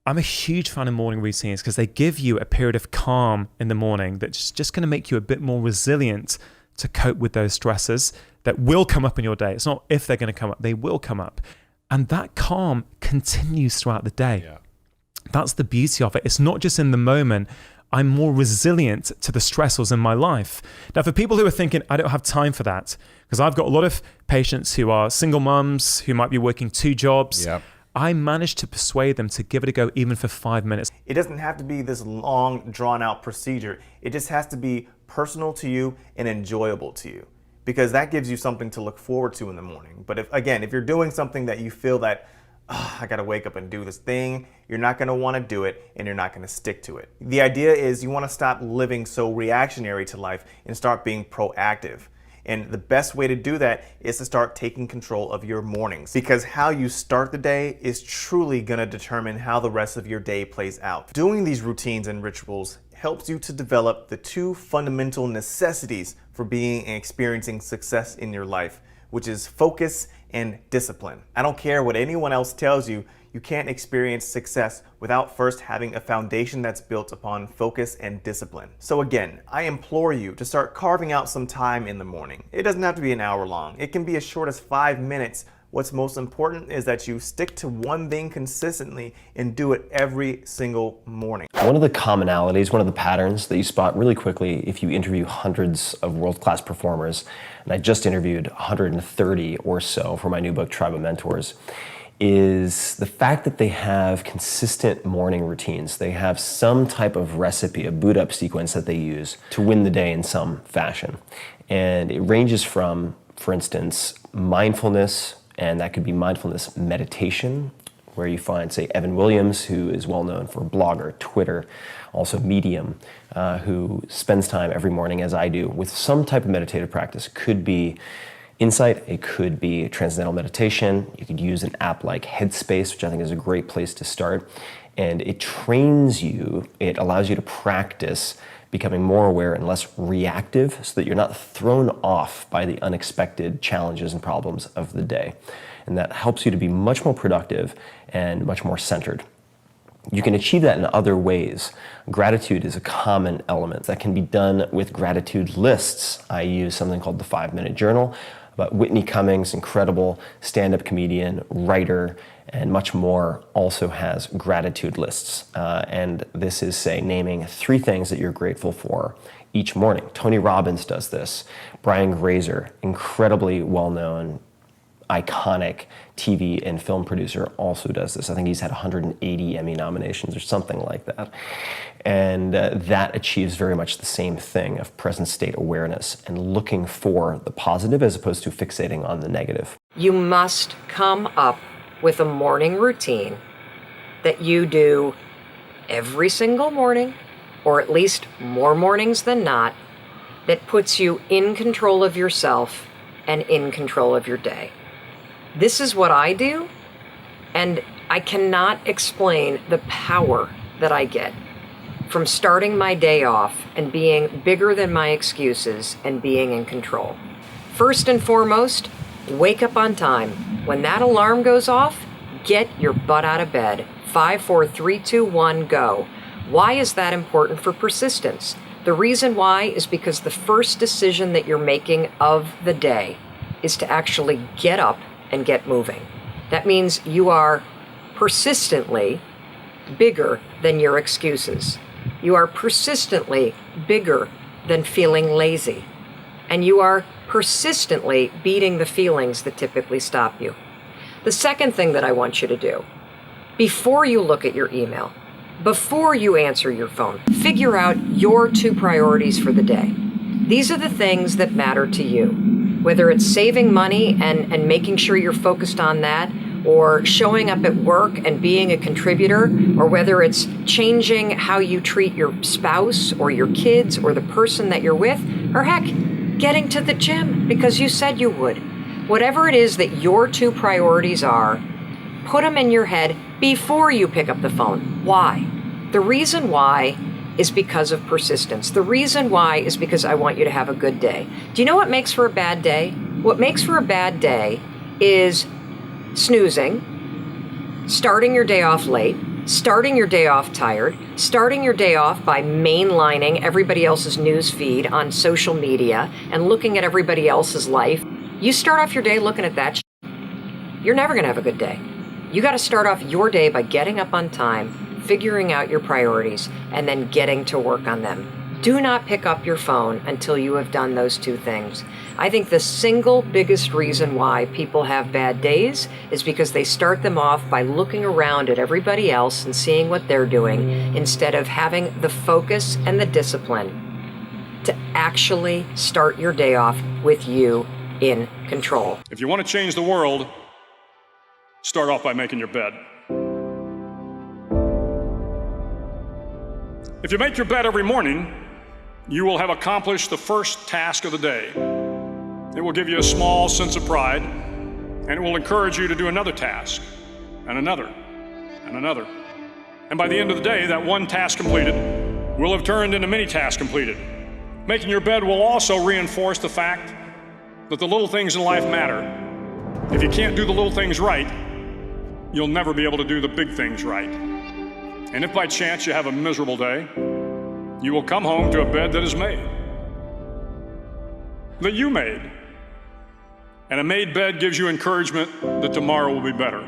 I'm a huge fan of morning routines because they give you a period of calm in the morning that's just going to make you a bit more resilient to cope with those stresses that will come up in your day. It's not if they're going to come up, they will come up. And that calm continues throughout the day. Yeah. That's the beauty of it. It's not just in the moment. I'm more resilient to the stressors in my life. Now, for people who are thinking, I don't have time for that, because I've got a lot of patients who are single mums, who might be working 2 jobs. Yep. I managed to persuade them to give it a go even for 5 minutes. It doesn't have to be this long, drawn-out procedure. It just has to be personal to you and enjoyable to you, because that gives you something to look forward to in the morning. But if you're doing something that you feel that, I gotta wake up and do this thing, you're not gonna wanna do it and you're not gonna stick to it. The idea is you wanna stop living so reactionary to life and start being proactive. And the best way to do that is to start taking control of your mornings, because how you start the day is truly gonna determine how the rest of your day plays out. Doing these routines and rituals helps you to develop the 2 fundamental necessities for being and experiencing success in your life, which is focus and discipline. I don't care what anyone else tells you, you can't experience success without first having a foundation that's built upon focus and discipline. So again, I implore you to start carving out some time in the morning. It doesn't have to be an hour long. It can be as short as 5 minutes. What's most important is that you stick to one thing consistently and do it every single morning. One of the commonalities, one of the patterns that you spot really quickly if you interview hundreds of world-class performers, and I just interviewed 130 or so for my new book, Tribe of Mentors, is the fact that they have consistent morning routines. They have some type of recipe, a boot up sequence that they use to win the day in some fashion. And it ranges from, for instance, mindfulness, and that could be mindfulness meditation, where you find, say, Evan Williams, who is well known for Blogger, Twitter, also Medium, who spends time every morning, as I do, with some type of meditative practice. It could be insight, it could be transcendental meditation. You could use an app like Headspace, which I think is a great place to start. And it trains you, it allows you to practice becoming more aware and less reactive so that you're not thrown off by the unexpected challenges and problems of the day. And that helps you to be much more productive and much more centered. You can achieve that in other ways. Gratitude is a common element that can be done with gratitude lists. I use something called the 5-Minute Journal. But Whitney Cummings, incredible stand-up comedian, writer, and much more, also has gratitude lists. And this is, say, naming 3 things that you're grateful for each morning. Tony Robbins does this. Brian Grazer, incredibly well-known, iconic TV and film producer, also does this. I think he's had 180 Emmy nominations or something like that. And that achieves very much the same thing of present state awareness and looking for the positive as opposed to fixating on the negative. You must come up with a morning routine that you do every single morning, or at least more mornings than not, that puts you in control of yourself and in control of your day. This is what I do, and I cannot explain the power that I get from starting my day off and being bigger than my excuses and being in control. First and foremost, wake up on time. When that alarm goes off, get your butt out of bed. 5, 4, 3, 2, 1, go. Why is that important for persistence? The reason why is because the first decision that you're making of the day is to actually get up and get moving. That means you are persistently bigger than your excuses. You are persistently bigger than feeling lazy. And you are persistently beating the feelings that typically stop you. The second thing that I want you to do, before you look at your email, before you answer your phone, figure out your 2 priorities for the day. These are the things that matter to you. Whether it's saving money and making sure you're focused on that, or showing up at work and being a contributor, or whether it's changing how you treat your spouse or your kids or the person that you're with, or heck, getting to the gym because you said you would. Whatever it is that your 2 priorities are, put them in your head before you pick up the phone. Why? The reason why is because of persistence. The reason why is because I want you to have a good day. Do you know what makes for a bad day? What makes for a bad day is snoozing, starting your day off late, starting your day off tired, starting your day off by mainlining everybody else's news feed on social media and looking at everybody else's life. You start off your day looking at that, you're never going to have a good day. You got to start off your day by getting up on time, figuring out your priorities, and then getting to work on them. Do not pick up your phone until you have done those two things. I think the single biggest reason why people have bad days is because they start them off by looking around at everybody else and seeing what they're doing instead of having the focus and the discipline to actually start your day off with you in control. If you want to change the world, start off by making your bed. If you make your bed every morning, you will have accomplished the first task of the day. It will give you a small sense of pride, and it will encourage you to do another task, and another, and another. And by the end of the day, that one task completed will have turned into many tasks completed. Making your bed will also reinforce the fact that the little things in life matter. If you can't do the little things right, you'll never be able to do the big things right. And if by chance you have a miserable day, you will come home to a bed that is made, that you made. And a made bed gives you encouragement that tomorrow will be better.